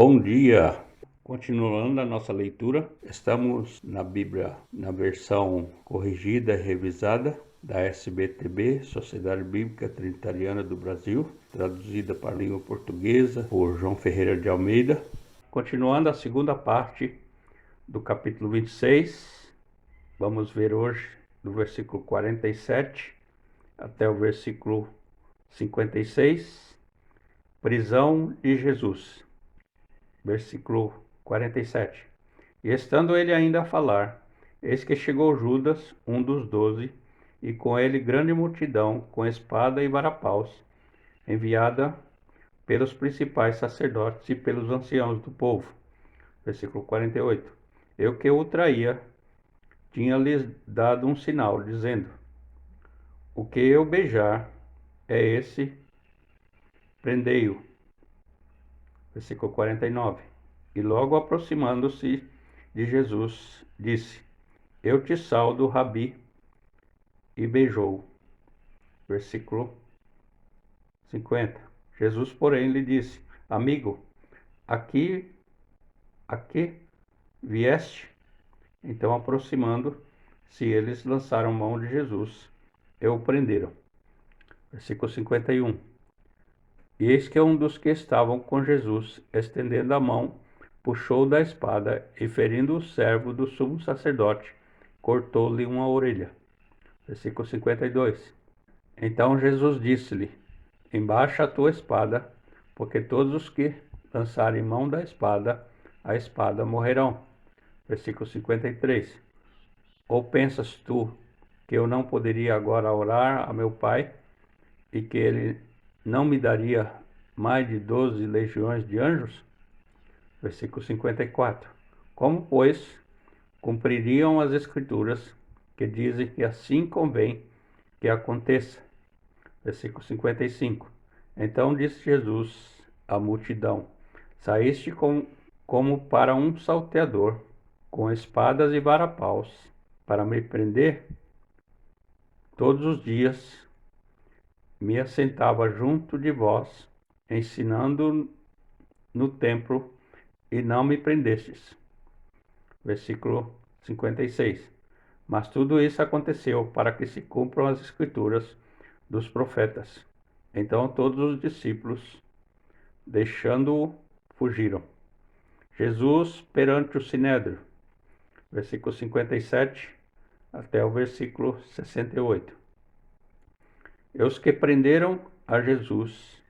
Bom dia! Continuando a nossa leitura, estamos na Bíblia na versão corrigida e revisada da SBTB, Sociedade Bíblica Trinitariana do Brasil, traduzida para a língua portuguesa por João Ferreira de Almeida. Continuando a segunda parte do capítulo 26, vamos ver hoje do versículo 47 até o versículo 56, prisão de Jesus. Versículo 47. E estando ele ainda a falar, eis que chegou Judas, um dos 12, e com ele grande multidão, com espada e varapaus, enviada pelos principais sacerdotes e pelos anciãos do povo. Versículo 48. Eu que o traía, tinha-lhes dado um sinal, dizendo: o que eu beijar é esse, prendei-o. Versículo 49. E logo aproximando-se de Jesus, disse: eu te saldo, Rabi, e beijou. Versículo 50. Jesus, porém, lhe disse: amigo, a que vieste? Então, aproximando-se, eles lançaram mão de Jesus e o prenderam. Versículo 51. E eis que um dos que estavam com Jesus, estendendo a mão, puxou da espada e, ferindo o servo do sumo sacerdote, cortou-lhe uma orelha. Versículo 52. Então Jesus disse-lhe: embaixa a tua espada, porque todos os que lançarem mão da espada, a espada morrerão. Versículo 53. Ou pensas tu que eu não poderia agora orar a meu Pai, e que ele não me daria mais de 12 legiões de anjos? Versículo 54. Como, pois, cumpririam as Escrituras, que dizem que assim convém que aconteça? Versículo 55. Então disse Jesus à multidão: saíste como para um salteador, com espadas e varapaus, para me prender? Todos os dias me assentava junto de vós, ensinando no templo, e não me prendestes. Versículo 56. Mas tudo isso aconteceu para que se cumpram as Escrituras dos profetas. Então todos os discípulos, deixando-o, fugiram. Jesus perante o Sinédrio. Versículo 57 até o versículo 68. E os que prenderam a Jesus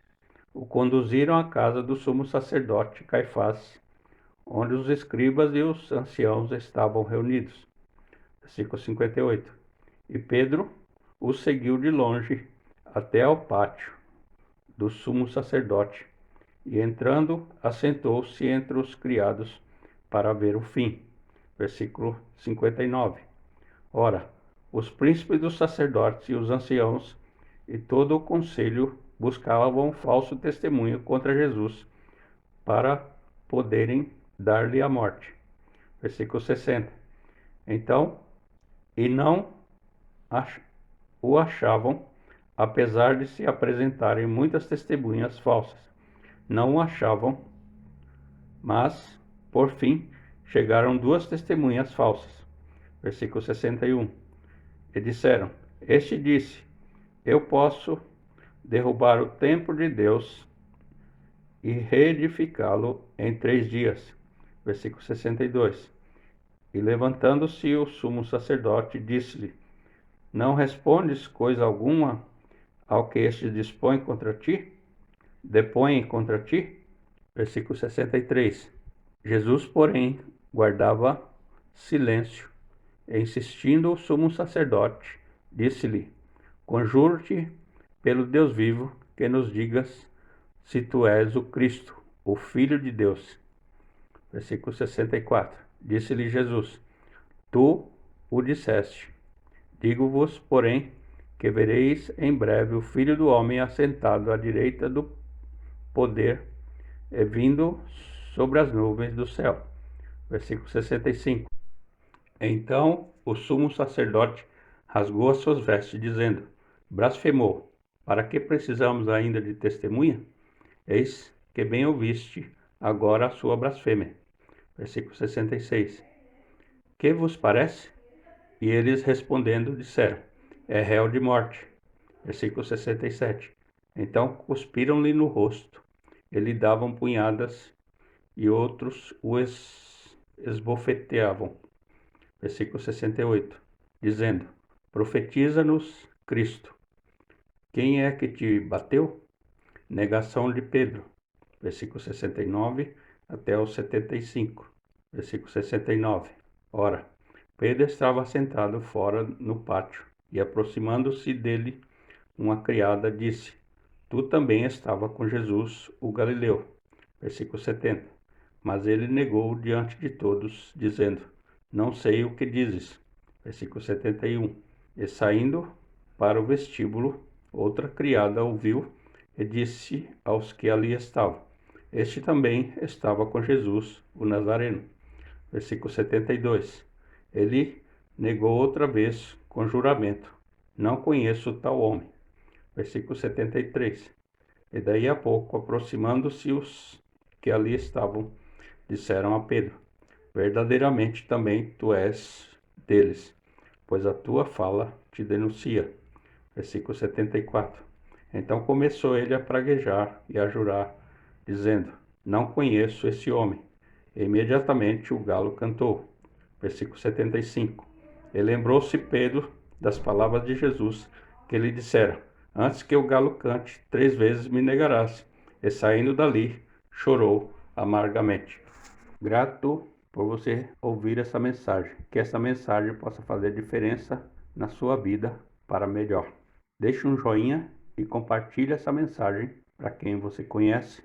o conduziram à casa do sumo sacerdote Caifás, onde os escribas e os anciãos estavam reunidos. Versículo 58. E Pedro o seguiu de longe até ao pátio do sumo sacerdote, e entrando, assentou-se entre os criados para ver o fim. Versículo 59. Ora, os príncipes dos sacerdotes e os anciãos e todo o conselho buscavam um falso testemunho contra Jesus, para poderem dar-lhe a morte. Versículo 60. Então, e não o achavam, apesar de se apresentarem muitas testemunhas falsas. Não o achavam, mas, por fim, chegaram 2 testemunhas falsas. Versículo 61. E disseram: este disse: eu posso derrubar o templo de Deus e reedificá-lo em 3 dias. Versículo 62. E levantando-se o sumo sacerdote, disse-lhe: não respondes coisa alguma ao que este dispõe contra ti? Depõe contra ti? Versículo 63. Jesus, porém, guardava silêncio. E, insistindo o sumo sacerdote, disse-lhe: conjuro-te pelo Deus vivo, que nos digas se tu és o Cristo, o Filho de Deus. Versículo 64. Disse-lhe Jesus: tu o disseste. Digo-vos, porém, que vereis em breve o Filho do Homem assentado à direita do poder e vindo sobre as nuvens do céu. Versículo 65. Então o sumo sacerdote rasgou as suas vestes, dizendo: blasfemou. Para que precisamos ainda de testemunha? Eis que bem ouviste agora a sua blasfêmia. Versículo 66. Que vos parece? E eles respondendo disseram, é réu de morte. Versículo 67. Então cuspiram-lhe no rosto, e lhe davam punhadas, e outros o esbofeteavam. Versículo 68. Dizendo, profetiza-nos Cristo. Quem é que te bateu? Negação de Pedro. Versículo 69 até o 75. Versículo 69. Ora, Pedro estava sentado fora no pátio, e aproximando-se dele, uma criada disse, tu também estava com Jesus, o Galileu. Versículo 70. Mas ele negou diante de todos, dizendo, não sei o que dizes. Versículo 71. E saindo para o vestíbulo, outra criada ouviu e disse aos que ali estavam, este também estava com Jesus, o Nazareno. Versículo 72. Ele negou outra vez com juramento, não conheço tal homem. Versículo 73. E daí a pouco, aproximando-se os que ali estavam, disseram a Pedro, verdadeiramente também tu és deles, pois a tua fala te denuncia. Versículo 74. Então começou ele a praguejar e a jurar, dizendo, não conheço esse homem. E imediatamente o galo cantou. Versículo 75. E lembrou-se Pedro das palavras de Jesus, que lhe dissera, antes que o galo cante, 3 vezes me negarás. E saindo dali, chorou amargamente. Grato por você ouvir essa mensagem. Que essa mensagem possa fazer diferença na sua vida para melhor. Deixe um joinha e compartilhe essa mensagem para quem você conhece